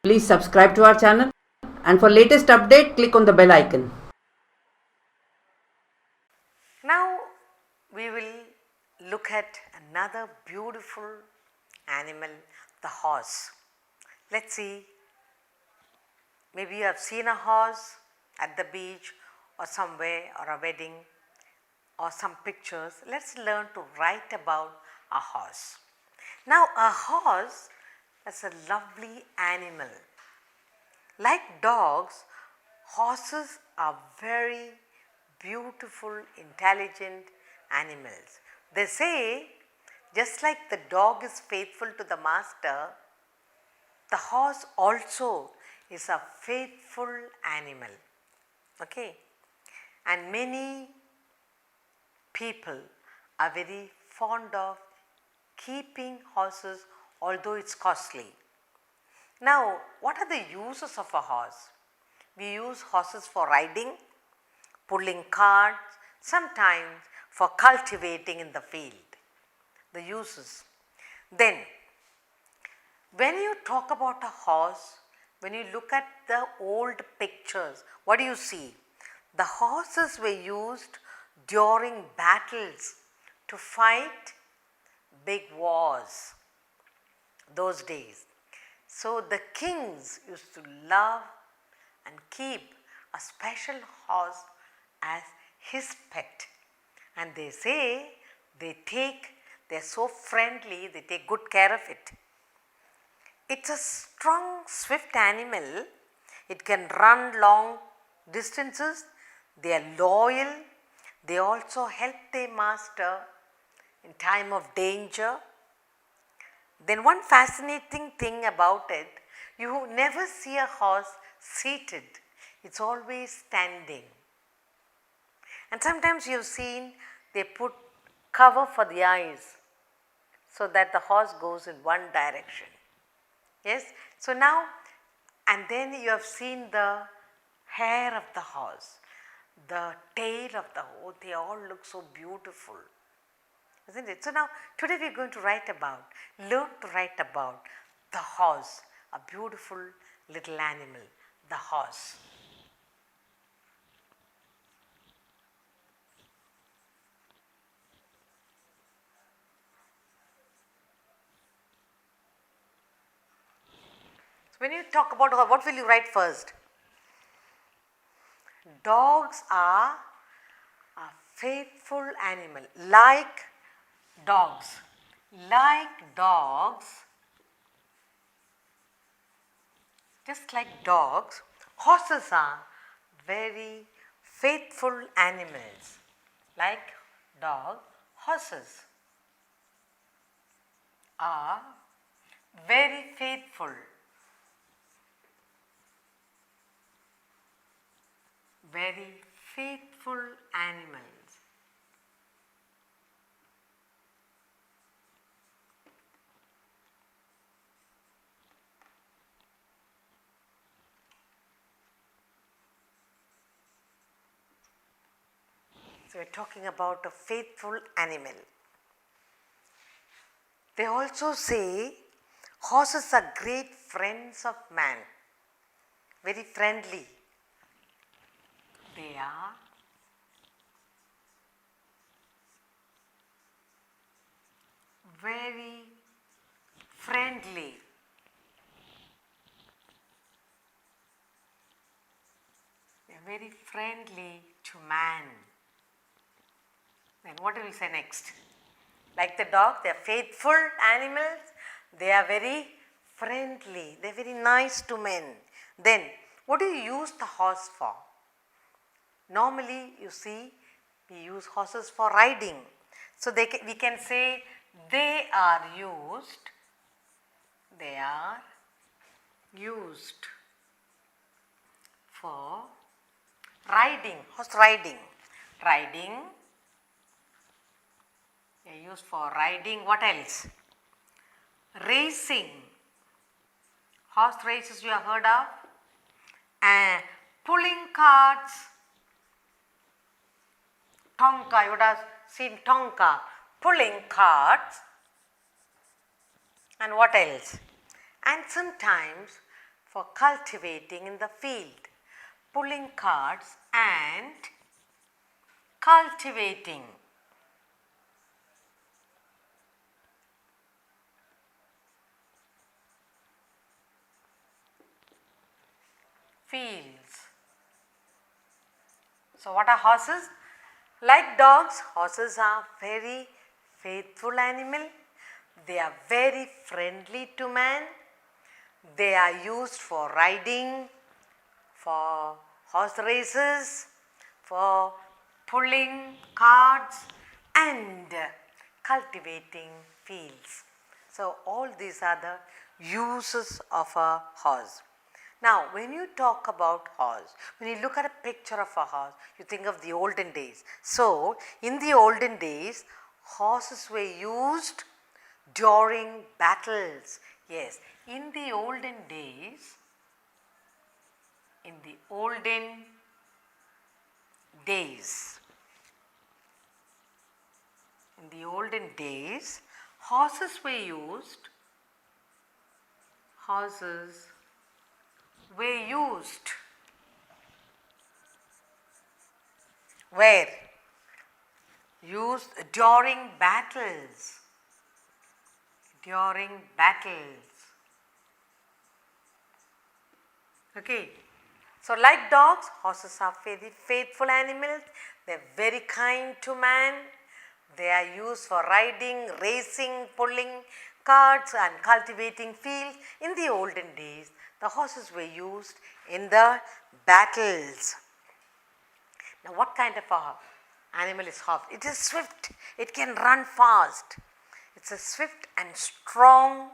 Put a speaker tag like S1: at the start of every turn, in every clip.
S1: Please subscribe to our channel, and for latest update, click on the bell icon.
S2: Now we will look at another beautiful animal, the horse. Let's see, maybe you have seen a horse at the beach or somewhere, or a wedding, or some pictures. Let's learn to write about a horse. Now a horse is a lovely animal. Like dogs, horses are very beautiful, intelligent animals. They say, just like the dog is faithful to the master, the horse also is a faithful animal. Okay? And many people are very fond of keeping horses, although it's costly. Now, what are the uses of a horse? We use horses for riding, pulling carts, sometimes for cultivating in the field. The uses. Then, when you talk about a horse, when you look at the old pictures, what do you see? The horses were used during battles to fight big wars those days. So the kings used to love and keep a special horse as his pet. And they say they're so friendly, they take good care of it. It's a strong, swift animal. It can run long distances. They are loyal. They also help their master in time of danger. Then one fascinating thing about it, you never see a horse seated. It's always standing. And sometimes you've seen they put cover for the eyes so that the horse goes in one direction. Yes? So now, and then you have seen the hair of the horse, the tail of the horse, they all look so beautiful, isn't it? So now, today we are going to learn to write about the horse, a beautiful little animal, the horse. So when you talk about horse, what will you write first? Dogs are a faithful animal, like dogs. Like dogs, just like dogs, horses are very faithful animals. Like dog, horses are very faithful. Very faithful animals. So, we are talking about a faithful animal. They also say horses are great friends of man, very friendly. They are very friendly. They are very friendly to man. Then what will we say next? Like the dog, they are faithful animals. They are very friendly. They are very nice to men. Then what do you use the horse for? Normally you see we use horses for riding. So we can say they are used for riding, horse riding. Riding, they are used for riding. What else? Racing. Horse races you have heard of. And pulling carts. Tonka, you would have seen tonka, pulling carts. And what else? And sometimes for cultivating in the field, pulling carts and cultivating. Fields. So, what are horses? Like dogs, horses are very faithful animal. They are very friendly to man. They are used for riding, for horse races, for pulling carts and cultivating fields. So, all these are the uses of a horse. Now, when you talk about horse, when you look at a picture of a horse, you think of the olden days. So, in the olden days, horses were used during battles. Yes, in the olden days, in the olden days, horses were used, where used during battles. Okay. So, like dogs, horses are very faithful animals. They are very kind to man. They are used for riding, racing, pulling carts and cultivating fields. In the olden days, the horses were used in the battles. Now, what kind of a animal is horse? It is swift. It can run fast. It's a swift and strong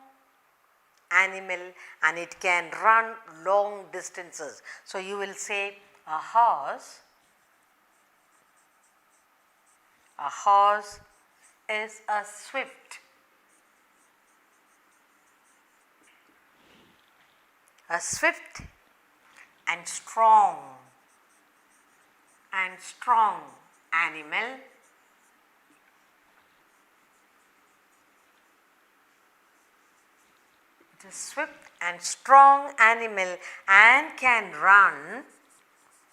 S2: animal and it can run long distances. So, you will say a horse is a swift and strong animal. It is swift and strong animal and can run.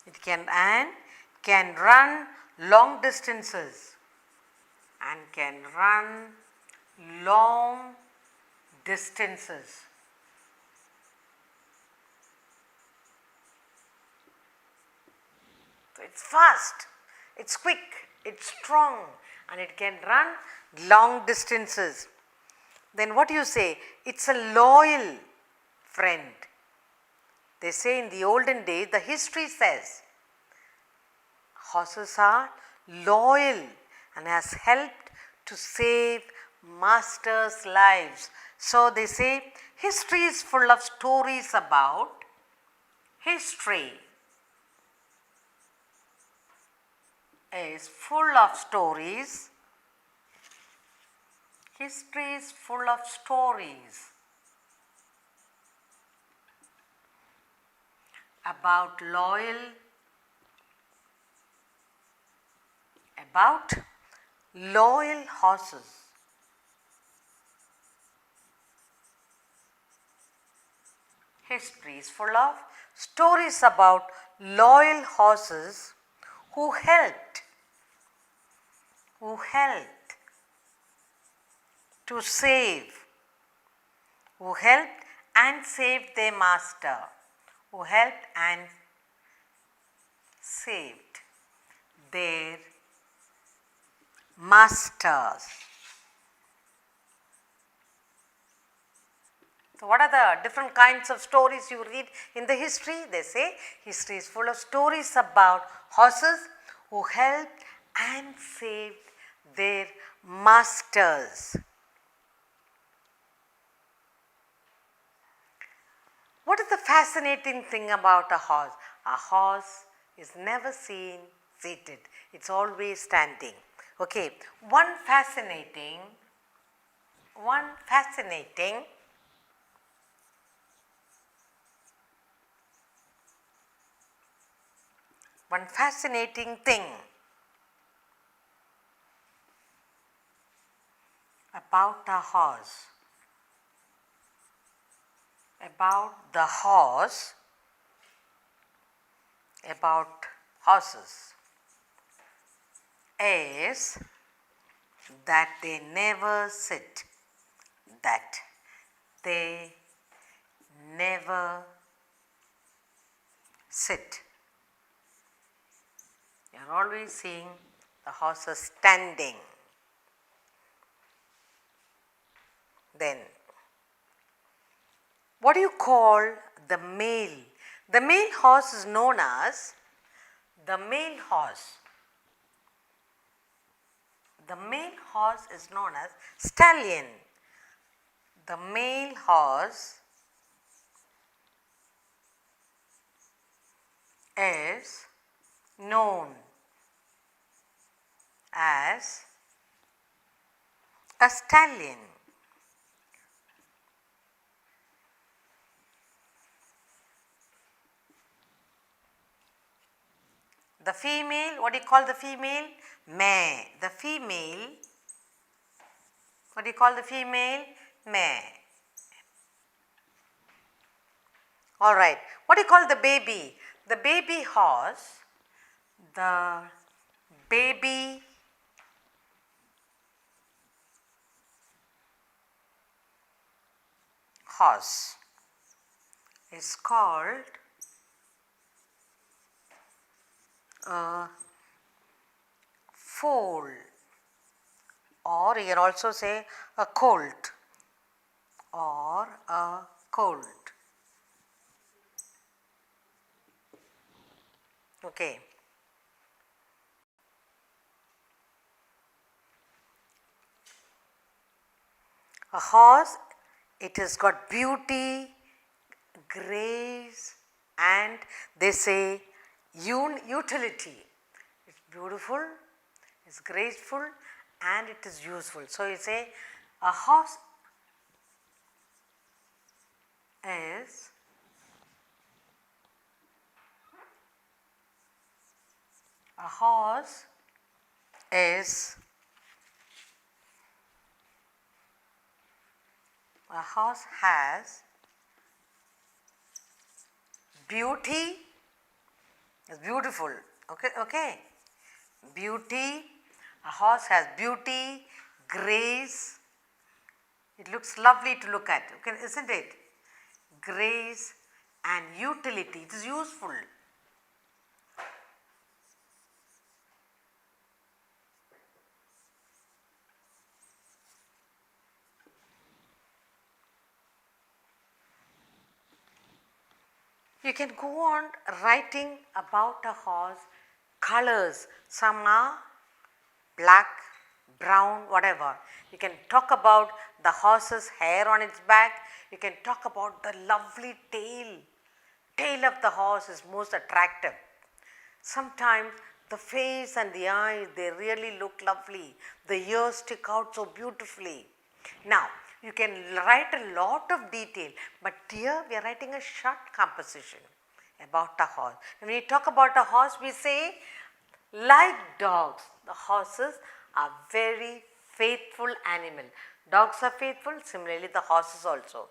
S2: It can run long distances and can run long distances. So, it's fast, it's quick, it's strong and it can run long distances. Then what do you say? It's a loyal friend. They say in the olden days, the history says horses are loyal and has helped to save masters' lives. So, they say history is full of stories about history is full of stories. History is full of stories about loyal horses. History is full of stories about loyal horses who helped to save, who helped and saved their master, who helped and saved their masters. So, what are the different kinds of stories you read in the history? They say history is full of stories about horses who helped and saved their masters. What is the fascinating thing about a horse? A horse is never seen seated, it is always standing. Okay. One fascinating thing about a horse about the horse, about horses, is that they never sit, that they never sit. You are always seeing the horses standing. Then, what do you call the male? The male horse is known as the male horse. The male horse is known as stallion. The male horse is known as a stallion. The female, what do you call the female? Mare. The female, what do you call the female? Mare. All right. What do you call the baby? The baby horse, the baby horse is called a foal, or you can also say a colt or a colt. Okay. A horse, it has got beauty, grace, and they say utility. It's beautiful, it's graceful, and it is useful. So you say a horse is a horse is a horse has beauty, is beautiful. Okay. Beauty, a horse has beauty, grace. It looks lovely to look at, okay, isn't it? Grace and utility, it is useful. You can go on writing about a horse, colors. Some are black, brown, whatever. You can talk about the horse's hair on its back. You can talk about the lovely tail. Tail of the horse is most attractive. Sometimes the face and the eyes, they really look lovely. The ears stick out so beautifully. Now, you can write a lot of detail, but here we are writing a short composition about a horse. When we talk about a horse, we say, like dogs, the horses are very faithful animal. Dogs are faithful, similarly the horses also.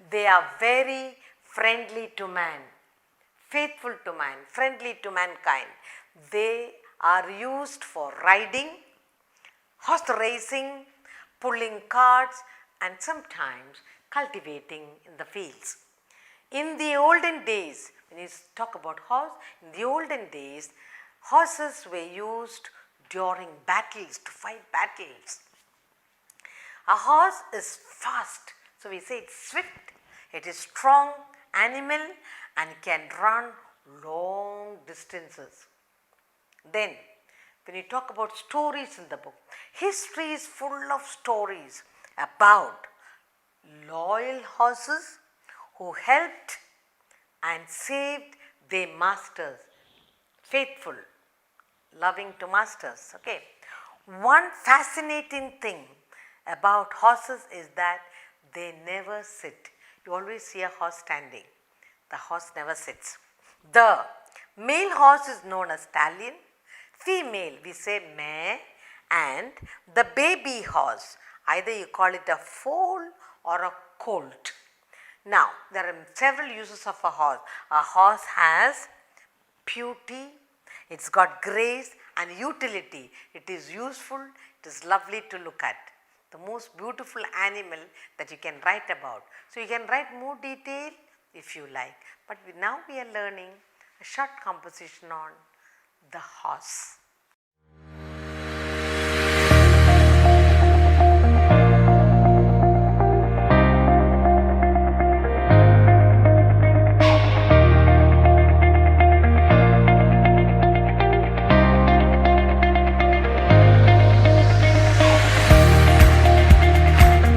S2: They are very friendly to man, faithful to man, friendly to mankind. They are used for riding, horse racing, pulling carts, and sometimes cultivating in the fields. In the olden days, when you talk about horse, in the olden days, horses were used during battles, to fight battles. A horse is fast, so we say it's swift, it is strong animal and can run long distances. Then, when you talk about stories in the book, history is full of stories about loyal horses who helped and saved their masters, faithful, loving to masters. Okay. One fascinating thing about horses is that they never sit. You always see a horse standing. The horse never sits. The male horse is known as stallion, female we say mare, and the baby horse, either you call it a foal or a colt. Now, there are several uses of a horse. A horse has beauty, it's got grace and utility. It is useful, it is lovely to look at. The most beautiful animal that you can write about. So, you can write more detail if you like, but now we are learning a short composition on the horse.